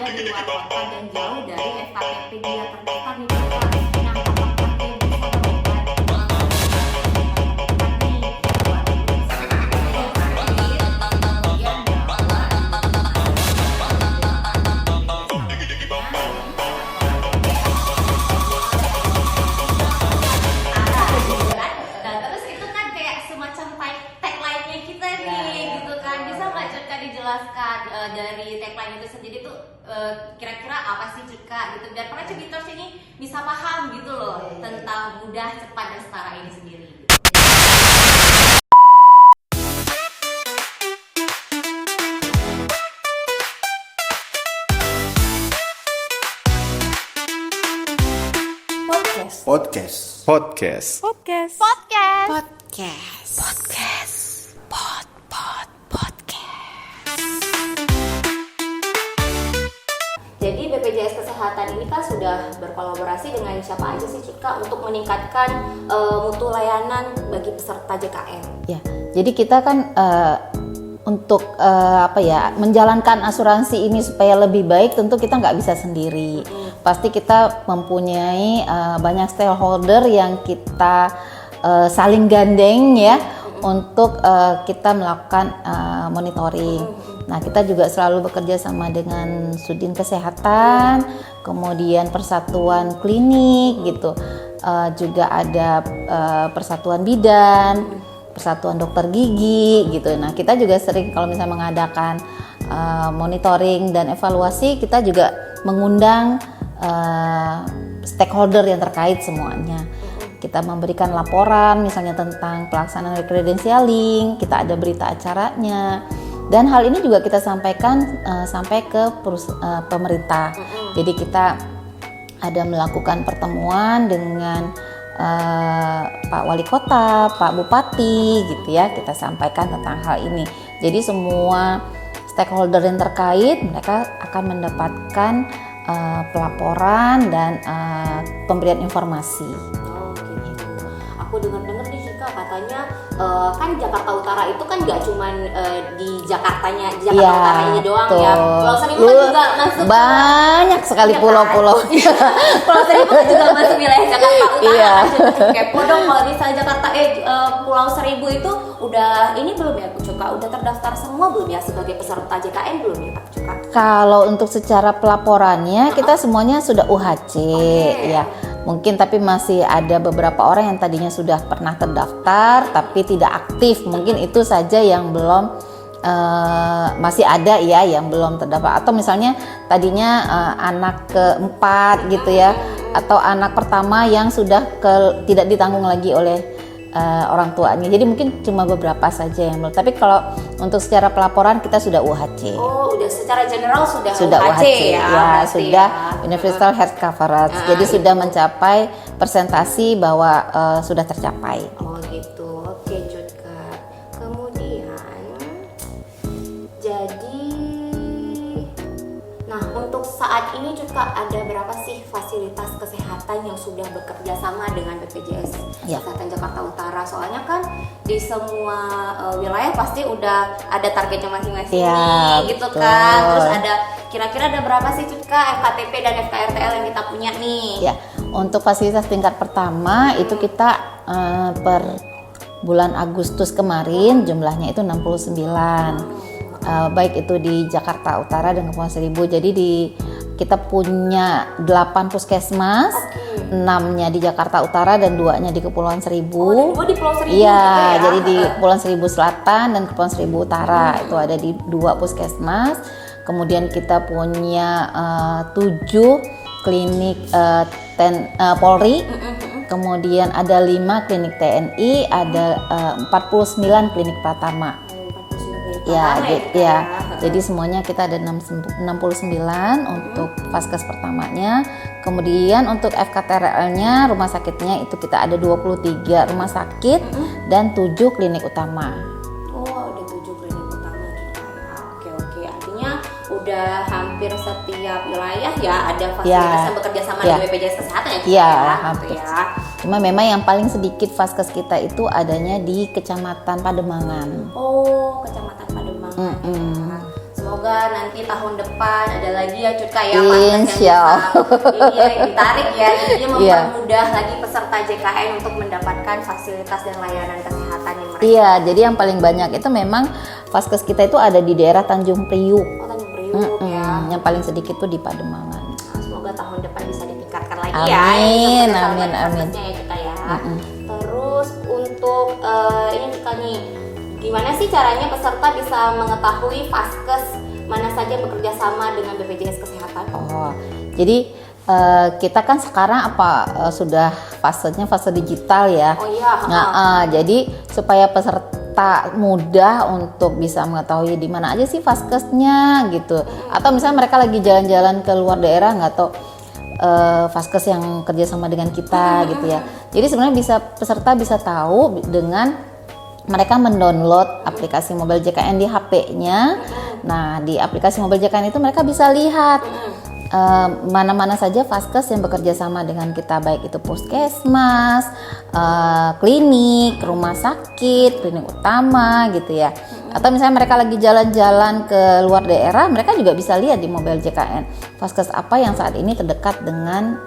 ada di luar kota dan jauh dari FKTP dia terdekat nih Cika. Nah, apakah dia bisa berobat dengan dijelaskan dari tagline itu sendiri tuh kira-kira apa sih Cika gitu, biar para cegiters ini bisa paham gitu loh tentang mudah, cepat, dan setara ini sendiri. Podcast. Jadi BPJS Kesehatan ini kan sudah berkolaborasi dengan siapa aja sih Cika untuk meningkatkan mutu layanan bagi peserta JKN? Ya, jadi kita kan untuk menjalankan asuransi ini supaya lebih baik, tentu kita nggak bisa sendiri. Pasti kita mempunyai banyak stakeholder yang kita saling gandeng ya untuk kita melakukan monitoring. Nah, kita juga selalu bekerja sama dengan Sudin Kesehatan, kemudian Persatuan Klinik gitu, juga ada Persatuan Bidan, Persatuan Dokter Gigi gitu. Nah, kita juga sering kalau misalnya mengadakan monitoring dan evaluasi, kita juga mengundang stakeholder yang terkait semuanya. Kita memberikan laporan misalnya tentang pelaksanaan recredentialing, kita ada berita acaranya. Dan hal ini juga kita sampaikan sampai ke pemerintah. Jadi kita ada melakukan pertemuan dengan Pak Wali Kota, Pak Bupati gitu ya. Kita sampaikan tentang hal ini. Jadi semua stakeholder yang terkait mereka akan mendapatkan pelaporan dan pemberian informasi. Oh gitu. Aku dengar-dengar nih Cika katanya kan Jakarta Utara itu kan nggak cuman di Jakartanya Utaranya doang ya. Pulau Seribu kan juga masuk banyak sekali ya pulau-pulau. Kan? Pulau Seribu kan juga masuk wilayah Jakarta Utara. Iya. Kepo dong kalau misalnya Jakarta Pulau Seribu itu udah ini belum ya Cika? Udah terdaftar semua belum ya sebagai peserta JKN belum ya Pak Cika? Kalau untuk secara pelaporannya kita semuanya sudah UHC ya. Mungkin tapi masih ada beberapa orang yang tadinya sudah pernah terdaftar tapi tidak aktif. Mungkin itu saja yang belum masih ada ya yang belum terdaftar. Atau misalnya tadinya anak keempat gitu ya, atau anak pertama yang sudah tidak ditanggung lagi oleh orang tuanya. Jadi mungkin cuma beberapa saja yang belum. Tapi kalau untuk secara pelaporan kita sudah UHC. Oh, udah secara general sudah UHC ya, sudah ya. Universal Health Coverage. Jadi sudah mencapai persentasi bahwa sudah tercapai. Oh gitu. Oke, Cika. Kemudian nah untuk saat ini Cika ada berapa sih fasilitas kesehatan yang sudah bekerja sama dengan BPJS Kesehatan Jakarta Utara? Soalnya kan di semua wilayah pasti udah ada targetnya masing-masing nih, gitu kan. Terus ada kira-kira ada berapa sih Cika FKTP dan FKRTL yang kita punya nih? Ya, untuk fasilitas tingkat pertama itu kita per bulan Agustus kemarin jumlahnya itu 69. Baik itu di Jakarta Utara dan Kepulauan Seribu. Jadi kita punya 8 puskesmas, 6-nya di Jakarta Utara dan 2-nya di Kepulauan Seribu. Oh, 2 di Pulau Seribu. Iya, ya? Jadi di Kepulauan Seribu Selatan dan Kepulauan Seribu Utara itu ada di 2 puskesmas. Kemudian kita punya 7 klinik Polri. Kemudian ada 5 klinik TNI, ada 49 klinik Pratama. Jadi semuanya kita ada 69 untuk vaskes pertamanya. Kemudian untuk FKTRL-nya, rumah sakitnya itu kita ada 23 rumah sakit dan 7 klinik utama. Oh, ada 7 klinik utama juga ya. Oke. Artinya udah hampir setiap wilayah ya ada fasilitas yang bekerja sama dengan BPJS Kesehatan ya. Iya, hampir. Gitu ya. Cuma memang yang paling sedikit vaskes kita itu adanya di Kecamatan Pademangan. Oh, Kecamatan Pademangan. Semoga semoga nanti tahun depan ada lagi ya Cutka ya Insya ini yang ditarik ya, jadi Iya. mempermudah lagi peserta JKN untuk mendapatkan fasilitas dan layanan kesehatan yang mereka. Iya, jadi yang paling banyak itu memang Vaskes kita itu ada di daerah Tanjung Priuk. Oh, Tanjung Priuk ya. Yang paling sedikit tuh di Pademangan. Nah, semoga tahun depan bisa ditingkatkan lagi Amin, ya. amin, amin. Vaskesnya ya Cutka ya. Terus untuk ini Cutka nih, gimana sih caranya peserta bisa mengetahui Vaskes mana saja bekerja sama dengan BPJS Kesehatan? Oh, jadi kita kan sekarang sudah fasenya fase digital ya. Oh iya. Nah, jadi supaya peserta mudah untuk bisa mengetahui di mana aja sih Vaskesnya gitu. Atau misalnya mereka lagi jalan-jalan ke luar daerah nggak tahu Vaskes yang kerjasama dengan kita gitu ya. Jadi sebenarnya peserta bisa tahu dengan mereka mendownload aplikasi Mobile JKN di HP-nya. Nah, di aplikasi Mobile JKN itu mereka bisa lihat mana-mana saja Vaskes yang bekerja sama dengan kita, baik itu puskesmas, klinik, rumah sakit, klinik utama gitu ya. Atau misalnya mereka lagi jalan-jalan ke luar daerah, mereka juga bisa lihat di Mobile JKN Vaskes apa yang saat ini terdekat dengan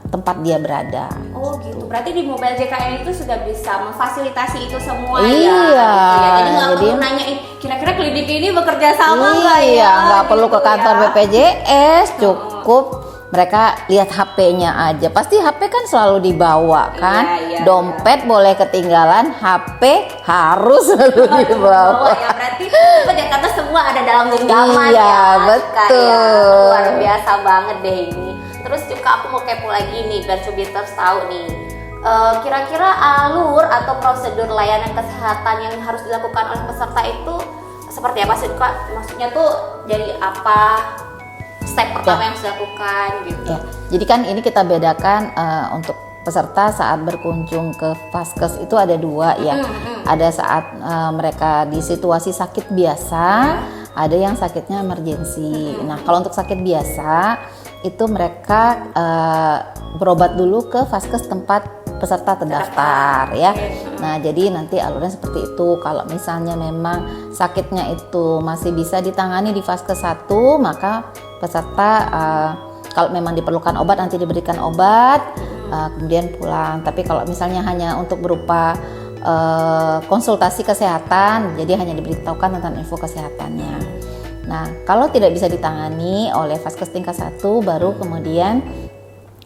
tempat dia berada. Oh gitu, berarti di Mobile JKN itu sudah bisa memfasilitasi itu semua Iya, ya. Gitu ya. Jadi nggak jadi- perlu nanyain kira-kira klinik ini bekerja sama nggak ya? Iya, nggak perlu ke Gitu kantor ya. BPJS, cukup mereka lihat HP-nya aja. Pasti HP kan selalu dibawa kan. Iya, Dompet boleh ketinggalan, HP harus selalu dibawa. Ya, berarti itu Jakarta semua ada dalam genggaman Iya, ya. betul. Kayak luar biasa banget deh ini. Terus juga aku mau kepo lagi nih biar Cubiters tahu nih. Kira-kira alur atau prosedur layanan kesehatan yang harus dilakukan oleh peserta itu seperti apa sih Kak? Maksudnya tuh dari apa step pertama yang harus dilakukan gitu? Ya, jadi kan ini kita bedakan untuk peserta saat berkunjung ke Vaskes itu ada dua ya. Ada saat mereka di situasi sakit biasa, ada yang sakitnya emergensi. Nah, kalau untuk sakit biasa itu mereka berobat dulu ke Vaskes tempat peserta terdaftar ya. Nah, jadi nanti alurnya seperti itu. Kalau misalnya memang sakitnya itu masih bisa ditangani di Vaskes 1, maka peserta kalau memang diperlukan obat nanti diberikan obat, kemudian pulang. Tapi kalau misalnya hanya untuk berupa konsultasi kesehatan, jadi hanya diberitahukan tentang info kesehatannya. Nah, kalau tidak bisa ditangani oleh Vaskes tingkat 1, baru kemudian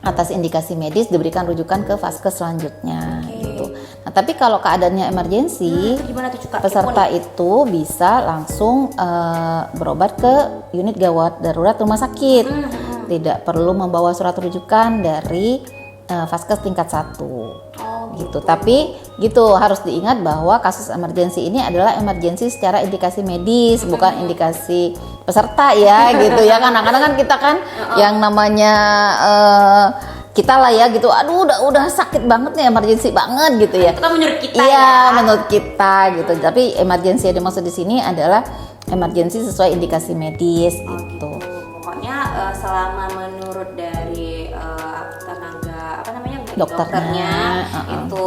atas indikasi medis diberikan rujukan ke Vaskes selanjutnya gitu. Nah, tapi kalau keadaannya emergensi, Gimana tuh Cuka? peserta itu bisa langsung berobat ke unit gawat darurat rumah sakit. Tidak perlu membawa surat rujukan dari Vaskes tingkat 1. Gitu. Tapi gitu harus diingat bahwa kasus emergensi ini adalah emergensi secara indikasi medis, bukan indikasi peserta ya gitu ya. Kadang-kadang kan kita kan yang namanya kita lah ya gitu, aduh udah sakit banget nih, emergensi banget gitu ya. Itu kan menurut kita Iya, ya. menurut kita gitu. Tapi emergensi yang dimaksud di sini adalah emergensi sesuai indikasi medis gitu. Pokoknya selama menurut dari tenaga Dokternya, itu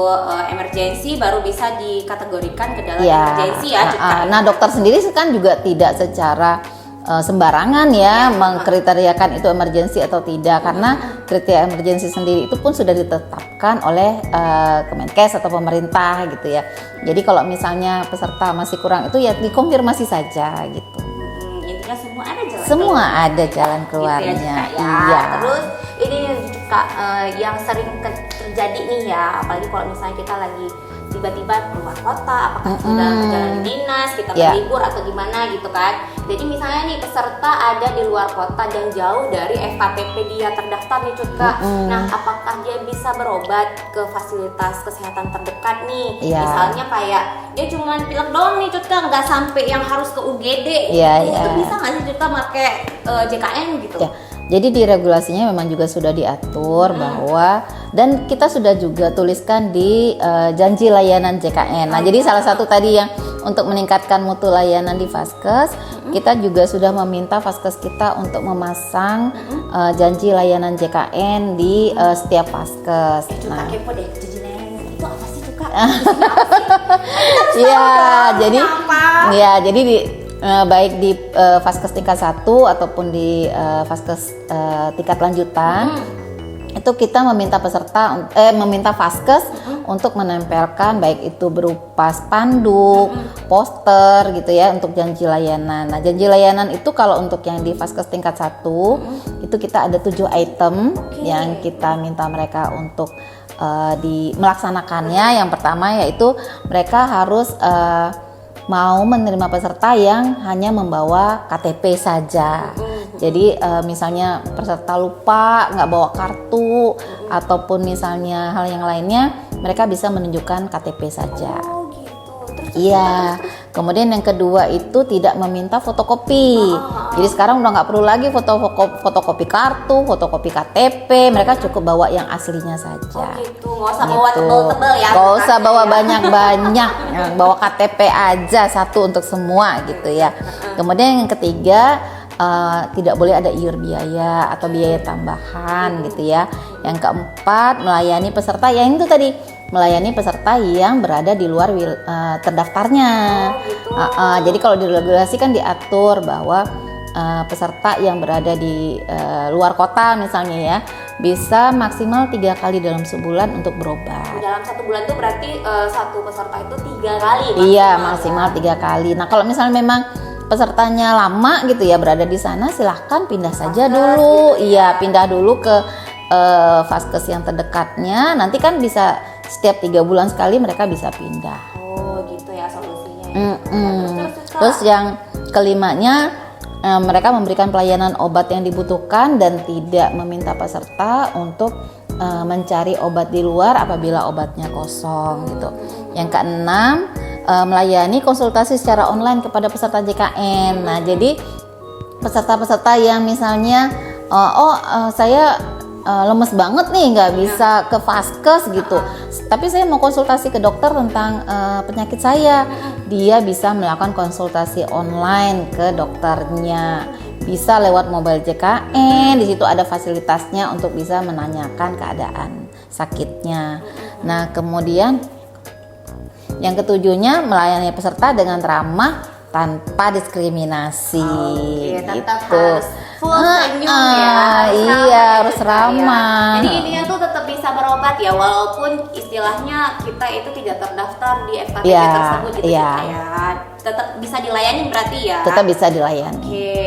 emergensi baru bisa dikategorikan ke dalam Ya, emergensi ya Cuka. nah dokter sendiri kan juga tidak secara sembarangan ya mengkriteriakan itu emergensi atau tidak, karena kriteria emergensi sendiri itu pun sudah ditetapkan oleh Kemenkes atau pemerintah gitu ya. Jadi kalau misalnya peserta masih kurang itu ya dikonfirmasi saja gitu. Intinya semua ada jalan Semua keluar. ada jalan Gitu keluarnya. ya, Cuka, ya. Iya. Terus ini Cuka, yang sering terjadi nih ya, apalagi kalau misalnya kita lagi tiba-tiba keluar kota, apakah sudah perjalanan dinas, kita Ya. berlibur atau gimana gitu kan. Jadi misalnya nih peserta ada di luar kota dan jauh dari FKPP dia terdaftar nih Cuka. Nah, apakah dia bisa berobat ke fasilitas kesehatan terdekat nih? Ya. Misalnya kayak dia cuma pilek doang nih Cuka, nggak sampai yang harus ke UGD. Ya, Itu ya. bisa nggak sih Cuka pakai JKN gitu? Ya, jadi di regulasinya memang juga sudah diatur bahwa, dan kita sudah juga tuliskan di janji layanan JKN. Nah, jadi salah satu tadi yang untuk meningkatkan mutu layanan di Vaskes, kita juga sudah meminta Vaskes kita untuk memasang janji layanan JKN di setiap Vaskes. Cuka kepo deh, janji layanan itu apa sih Cuka? Iya, jadi apa? ya jadi baik di Vaskes tingkat 1 ataupun di Vaskes tingkat lanjutan. Itu kita meminta meminta Vaskes untuk menempelkan baik itu berupa spanduk, poster gitu ya untuk janji layanan. Nah, janji layanan itu kalau untuk yang di Vaskes tingkat 1 itu kita ada 7 item yang kita minta mereka untuk melaksanakannya. Yang pertama yaitu mereka harus mau menerima peserta yang hanya membawa KTP saja. Jadi misalnya peserta lupa nggak bawa kartu ataupun misalnya hal yang lainnya, mereka bisa menunjukkan KTP saja. Oh gitu. Iya. Kemudian yang kedua itu tidak meminta fotokopi. Jadi sekarang udah nggak perlu lagi fotokopi kartu, fotokopi KTP. Mereka cukup bawa yang aslinya saja. Oh gitu. Nggak usah bawa tebel-tebel ya. Nggak usah bawa banyak-banyak. Bawa KTP aja satu untuk semua gitu ya. Kemudian yang ketiga, tidak boleh ada iur biaya atau biaya tambahan gitu ya. Yang keempat, melayani peserta yang itu tadi, melayani peserta yang berada di luar terdaftarnya. Gitu. Jadi kalau di regulasi kan diatur bahwa peserta yang berada di luar kota misalnya ya bisa maksimal 3 kali dalam sebulan untuk berobat. Dalam 1 bulan itu berarti satu peserta itu 3 kali. Iya, maksimal 3 kali. Nah kalau misalnya memang pesertanya lama gitu ya berada di sana, silahkan pindah saja dulu. Gitu Iya, pindah dulu ke Vaskes yang terdekatnya. Nanti kan bisa setiap 3 bulan sekali mereka bisa pindah. Oh gitu ya solusinya. Terus yang kelimanya, mereka memberikan pelayanan obat yang dibutuhkan dan tidak meminta peserta untuk mencari obat di luar apabila obatnya kosong gitu. Yang keenam, melayani konsultasi secara online kepada peserta JKN. Nah, jadi peserta-peserta yang misalnya saya lemes banget nih nggak bisa ke Vaskes gitu, tapi saya mau konsultasi ke dokter tentang penyakit saya, dia bisa melakukan konsultasi online ke dokternya, bisa lewat mobile JKN. Di situ ada fasilitasnya untuk bisa menanyakan keadaan sakitnya. Nah kemudian yang ketujuhnya, melayani peserta dengan ramah tanpa diskriminasi. Tetap gitu. harus full senyum ya. Iya, harus ramah. Jadi intinya tuh tetap bisa berobat ya, walaupun istilahnya kita itu tidak terdaftar di FKTP tersebut gitu ya. Tetap bisa dilayani berarti ya. Tetap bisa dilayani. Oke.